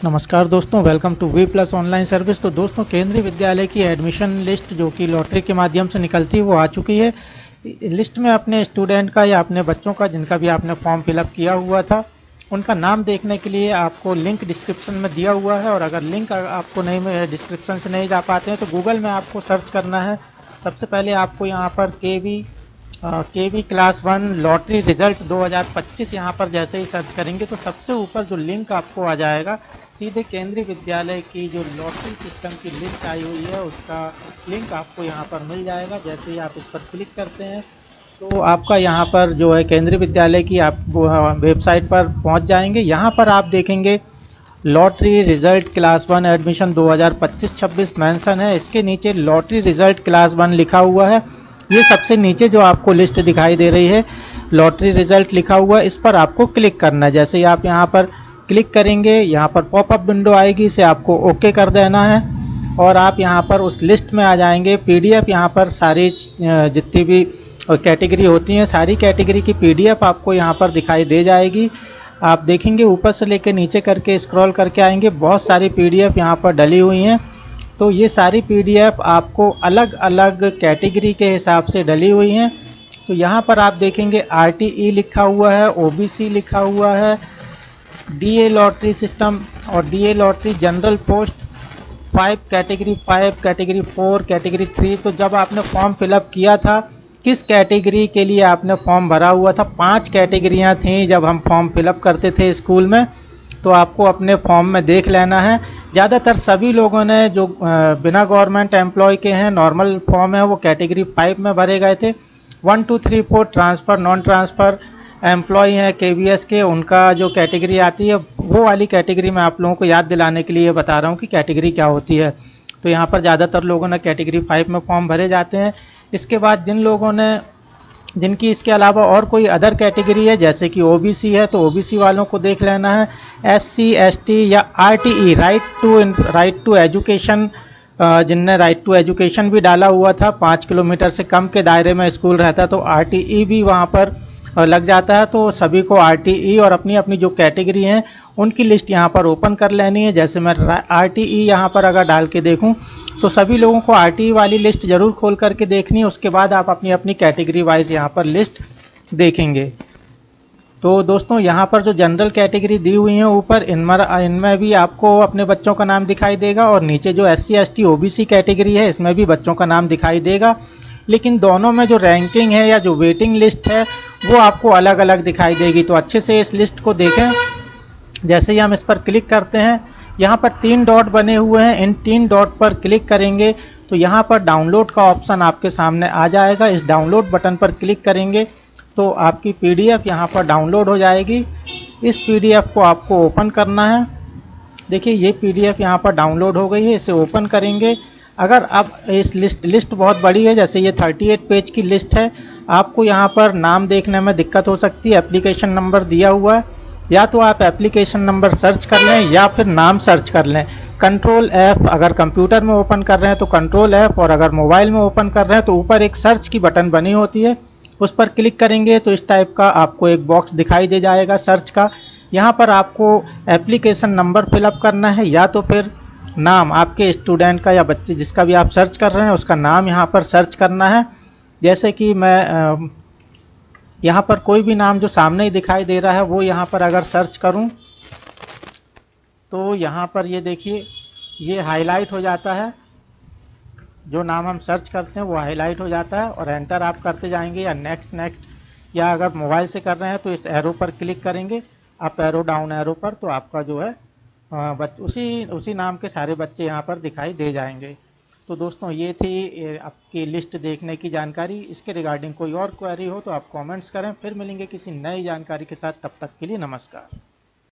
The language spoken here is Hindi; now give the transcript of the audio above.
नमस्कार दोस्तों, welcome to V plus online service. तो दोस्तों, केंद्रीय विद्यालय की एडमिशन लिस्ट जो कि लॉटरी के माध्यम से निकलती है वो आ चुकी है। लिस्ट में अपने स्टूडेंट का या अपने बच्चों का जिनका भी आपने फॉर्म फिलअप किया हुआ था उनका नाम देखने के लिए आपको लिंक डिस्क्रिप्शन में दिया हुआ है। और अगर लिंक आपको नहीं, डिस्क्रिप्शन से नहीं जा पाते हैं तो गूगल में आपको सर्च करना है। सबसे पहले आपको यहाँ पर केवी क्लास 1 लॉटरी रिजल्ट 2025 यहाँ पर जैसे ही सर्च करेंगे तो सबसे ऊपर जो लिंक आपको आ जाएगा सीधे केंद्रीय विद्यालय की जो लॉटरी सिस्टम की लिस्ट आई हुई है उसका लिंक आपको यहाँ पर मिल जाएगा। जैसे ही आप इस पर क्लिक करते हैं तो आपका यहाँ पर जो है केंद्रीय विद्यालय की आप वेबसाइट पर पहुँच जाएंगे। यहाँ पर आप देखेंगे lottery result class 1 admission 2025-26 mention है। इसके नीचे लॉटरी रिजल्ट क्लास 1 लिखा हुआ है। ये सबसे नीचे जो आपको लिस्ट दिखाई दे रही है लॉटरी रिजल्ट लिखा हुआ है, इस पर आपको क्लिक करना है। जैसे ही आप यहाँ पर क्लिक करेंगे यहाँ पर पॉपअप विंडो आएगी, इसे आपको ओके कर देना है और आप यहाँ पर उस लिस्ट में आ जाएंगे। पीडीएफ यहाँ पर सारी जितनी भी कैटेगरी होती हैं सारी कैटेगरी की पीडीएफ आपको यहाँ पर दिखाई दे जाएगी। आप देखेंगे ऊपर से लेकर नीचे करके स्क्रॉल करके आएंगे, बहुत सारी पीडीएफ यहाँ पर डली हुई हैं। तो ये सारी पीडीएफ आपको अलग अलग कैटेगरी के हिसाब से डली हुई हैं। तो यहाँ पर आप देखेंगे आरटीई लिखा हुआ है, ओबीसी लिखा हुआ है, डीए लॉटरी सिस्टम और DA lottery general post 5 category 5 category 4 category 3। तो जब आपने फॉर्म फिलअप किया था किस कैटेगरी के लिए आपने फॉर्म भरा हुआ था, 5 कैटेगरियाँ थीं जब हम फॉर्म फिलअप करते थे स्कूल में। तो आपको अपने फॉर्म में देख लेना है। ज़्यादातर सभी लोगों ने जो बिना गवर्नमेंट एम्प्लॉय के हैं नॉर्मल फॉर्म है वो कैटेगरी 5 में भरे गए थे। 1 2 3 4 ट्रांसफ़र नॉन ट्रांसफ़र एम्प्लॉय हैं केवीएस के, उनका जो कैटेगरी आती है वो वाली कैटेगरी में आप लोगों को याद दिलाने के लिए बता रहा हूँ कि कैटेगरी क्या होती है। तो यहाँ पर ज़्यादातर लोगों ने कैटेगरी 5 में फॉर्म भरे जाते हैं। इसके बाद जिनकी इसके अलावा और कोई अदर कैटेगरी है जैसे कि ओबीसी है तो ओबीसी वालों को देख लेना है। एससी एसटी या आरटीई राइट टू एजुकेशन, जिनने राइट टू एजुकेशन भी डाला हुआ था, 5 किलोमीटर से कम के दायरे में स्कूल रहता तो आरटीई भी वहाँ पर लग जाता है। तो सभी को आरटीई और अपनी अपनी जो कैटेगरी हैं उनकी लिस्ट यहाँ पर ओपन कर लेनी है। जैसे मैं आरटीई यहाँ पर अगर डाल के देखूँ तो सभी लोगों को आरटीई वाली लिस्ट ज़रूर खोल करके देखनी है। उसके बाद आप अपनी अपनी कैटेगरी वाइज यहाँ पर लिस्ट देखेंगे। तो दोस्तों, यहाँ पर जो जनरल कैटेगरी दी हुई है ऊपर इनमें भी आपको अपने बच्चों का नाम दिखाई देगा और नीचे जो एससी एसटी ओबीसी कैटेगरी है इसमें भी बच्चों का नाम दिखाई देगा। लेकिन दोनों में जो रैंकिंग है या जो वेटिंग लिस्ट है वो आपको अलग अलग दिखाई देगी। तो अच्छे से इस लिस्ट को देखें। जैसे ही हम इस पर क्लिक करते हैं यहाँ पर 3 डॉट बने हुए हैं, इन 3 डॉट पर क्लिक करेंगे तो यहाँ पर डाउनलोड का ऑप्शन आपके सामने आ जाएगा। इस डाउनलोड बटन पर क्लिक करेंगे तो आपकी पीडीएफ यहाँ पर डाउनलोड हो जाएगी। इस पीडीएफ को आपको ओपन करना है। देखिए ये पीडीएफ यहाँ पर डाउनलोड हो गई है, इसे ओपन करेंगे। अगर अब इस लिस्ट बहुत बड़ी है, जैसे ये 38 पेज की लिस्ट है, आपको यहाँ पर नाम देखने में दिक्कत हो सकती है। एप्लीकेशन नंबर दिया हुआ है, या तो आप एप्लीकेशन नंबर सर्च कर लें या फिर नाम सर्च कर लें। कंट्रोल F अगर कंप्यूटर में ओपन कर रहे हैं तो कंट्रोल F, और अगर मोबाइल में ओपन कर रहे हैं तो ऊपर एक सर्च की बटन बनी होती है, उस पर क्लिक करेंगे तो इस टाइप का आपको एक बॉक्स दिखाई दे जाएगा सर्च का। यहाँ पर आपको एप्लीकेशन नंबर फिलअप करना है या तो फिर नाम आपके स्टूडेंट का या बच्चे जिसका भी आप सर्च कर रहे हैं उसका नाम यहाँ पर सर्च करना है। जैसे कि मैं यहाँ पर कोई भी नाम जो सामने ही दिखाई दे रहा है वो यहाँ पर अगर सर्च करूँ तो यहाँ पर ये देखिए ये हाईलाइट हो जाता है। जो नाम हम सर्च करते हैं वो हाईलाइट हो जाता है और एंटर आप करते जाएंगे या नेक्स्ट नेक्स्ट, या अगर मोबाइल से कर रहे हैं तो इस एरो पर क्लिक करेंगे, अप एरो डाउन एरो पर, तो आपका जो है उसी नाम के सारे बच्चे यहाँ पर दिखाई दे जाएंगे। तो दोस्तों, ये थी आपकी लिस्ट देखने की जानकारी। इसके रिगार्डिंग कोई और क्वेरी हो तो आप कमेंट्स करें। फिर मिलेंगे किसी नई जानकारी के साथ, तब तक के लिए नमस्कार।